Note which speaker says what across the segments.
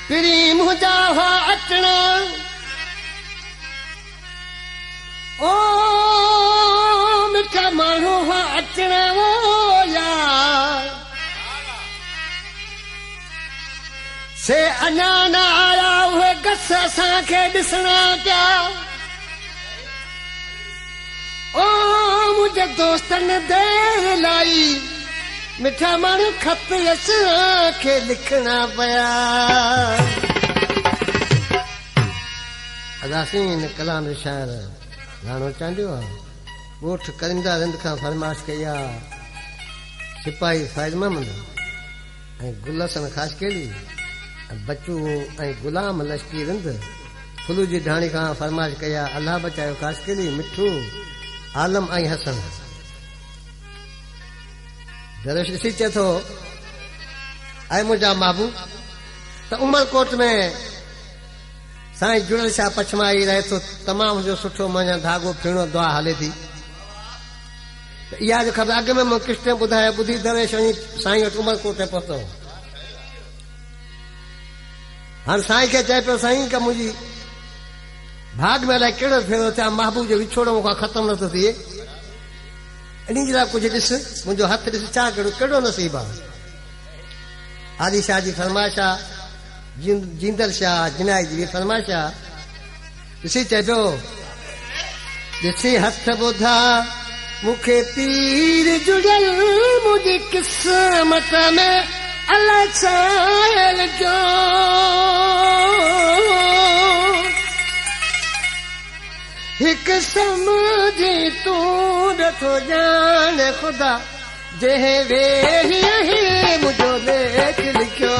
Speaker 1: पिरी मुंहिंजा हुआ अचणा ओ मिठा माण्हू हुआ अचणा ओ यार से अञा न आया उहे गस असांखे ॾिसणा पिया ओ मुंहिंजे दोस्तनि देर लाई मिठा माण्हू खत असांखे लिखणा पिया अदासीन कलाम शायर गानो चांडियो आहे ॻोठ करिंदा रिंद खां फरमाइश कई आहे सिपाही फ़ाइज़ महमद ऐं गुल हसन ख़ासि कहिड़ी बच्चू ऐं गुलाम लश्की रिंद फुलू जी ढाणी खां फरमाइश कई आहे अलाह बचायो ख़ासि कहिड़ी मिठू आलम ऐं हसन दरवेश ॾिसी चए थो ऐं मुंहिंजा महबूब त उमरकोट में साईं जुड़ल शाह पछमाई रहे थो तमामु जो सुठो मञा धागो फिरणो दुआ हले थी त इहा जो ख़बर अॻु में मूं किश्ते ॿुधायो ॿुधी दरवेश वञी साईं वटि उमरकोट ते पहुतो हाणे साईं खे चए पियो साईं का मुंहिंजी भाग में अलाए कहिड़ो फेरो थिया महबूब जो विछोड़ो मूंखां ख़तमु नथो थिए इन जे लाइ कुझु ॾिस मुंहिंजो हथु ॾिस छा कहिड़ो नसीबु आहे आदि शाह जी फरमाइश आहे जींदर शाह जिनाई जी फरमाइश आहे ॾिसी चए पियो ॾिसी हथ ॿुधा मूंखे पीर जुड़ियल मुंहिंजी क़िस्मत में अलाह छायल जो हिकु समझी तूं नथो ॼाण ख़ुदा जंहिं वेही मुंहिंजो लेख लिखियो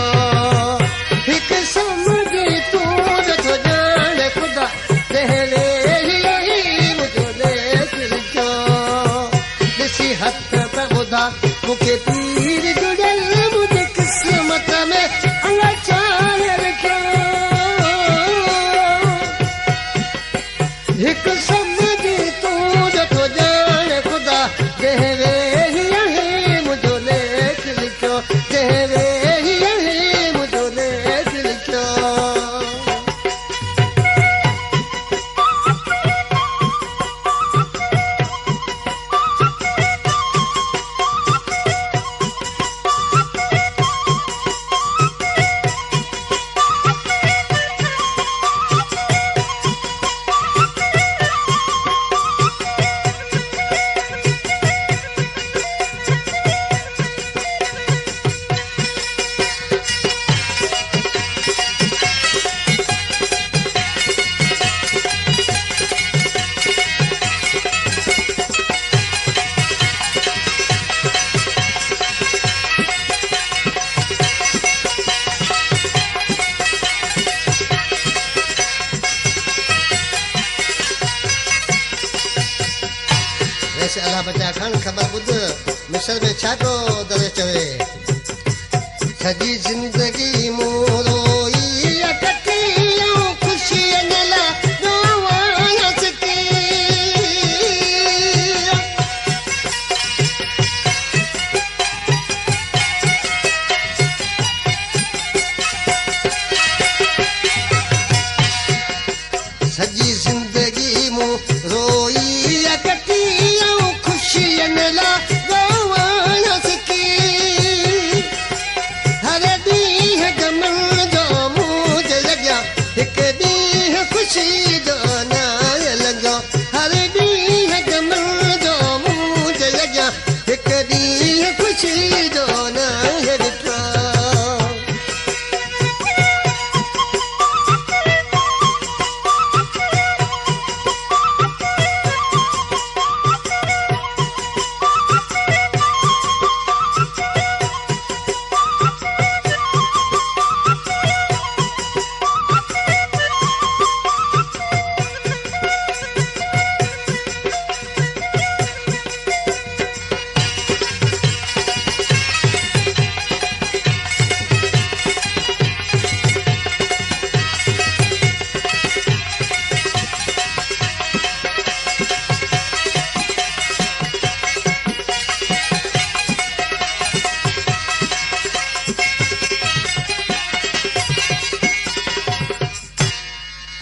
Speaker 1: हिकु समझी तूं नथो ॼाण ख़ुदा जंहिं वेही मुंहिंजो लेख लिखियो ॾिसी हथ त ॿुधा मूंखे पीर जुड़ियल मुंहिंजी क़िस्मत में अलाह छायल लिखियो हिकु समझी तूं नथो ॼाण ख़ुदा जंहिं वेही मुंहिंजो लेख लिखियो जंहिं वेही मुंहिंजो लेख लिखियो अलाह बचा खण ख़बर ॿुध मिस्र में छा पियो दरवेश चवे सॼी ज़िंदगी मूं रोई कटी ख़ुशीअ लाइ रोवांसि थी सॼी ज़िंदगी मूं रोई कटी हर ॾींहुं गम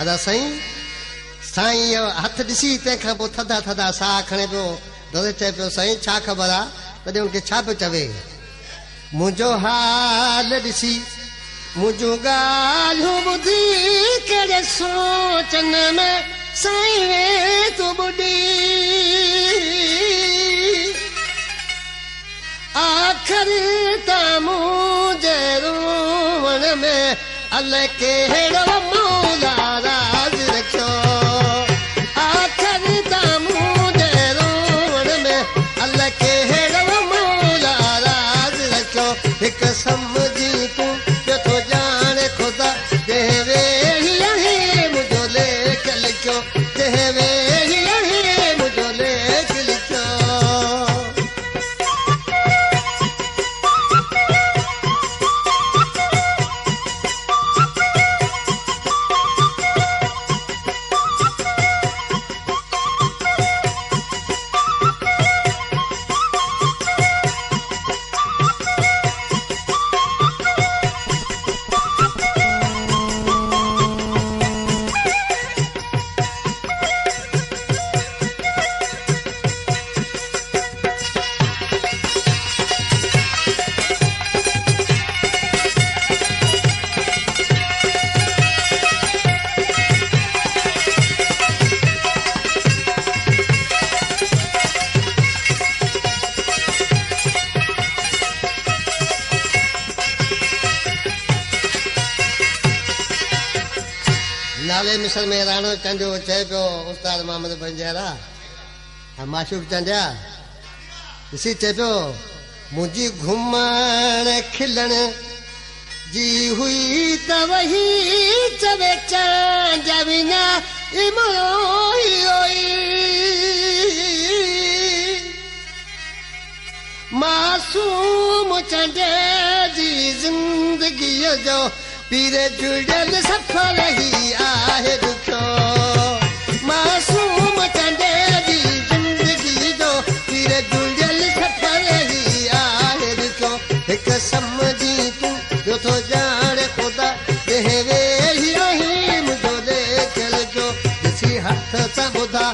Speaker 1: अदा साईं साईं हथ ॾिसी तंहिंखां पोइ थधा थधा साह खणे पियो दादा चए पियो साईं छा ख़बर आहे तॾहिं हुनखे छा पियो चवे मुंहिंजो हाल ॾिसी मुंहिंजूं ॻाल्हियूं ॿुधी कहिड़े सोचन में साईं तूं ॿुधी आख़िर त मुंहिंजे रूवण में अलाए कहिड़ो मौला राज रखियो आख़िर त मुंहिंजे रूवण में अलाए कहिड़ो मौला राज रखियो हिकु सम्झी तूं जो थो ॼाणे ख़ुदा जंहिं वेही आहे मुंहिंजो लेख लिखियो जंहिं वेही आहे मुंहिंजो लेख लिखियो नाले मिसल में राणो चंडियो चए पियो उस्ताद मोहम्मद बंजारा माशूक चंडिया ॾिसी चए पियो मुंहिंजी घुमण खिलण जी हुई त वही चवे चांजा विना मासूम चंडे जी ज़िंदगीअ जो पीर जुड़ियल सफ़र ही आहे ॾुखियो मासूम चंडे जी ज़िंदगी जो पीर जुड़ियल सफ़र ही आहे ॾुखियो हिकु सम्झी तूं जो थो ॼाणे ख़ुदा जंहिं वेही आहे मुंहिंजो लेख लिखियो ॾिसी हथ सां ॿुधा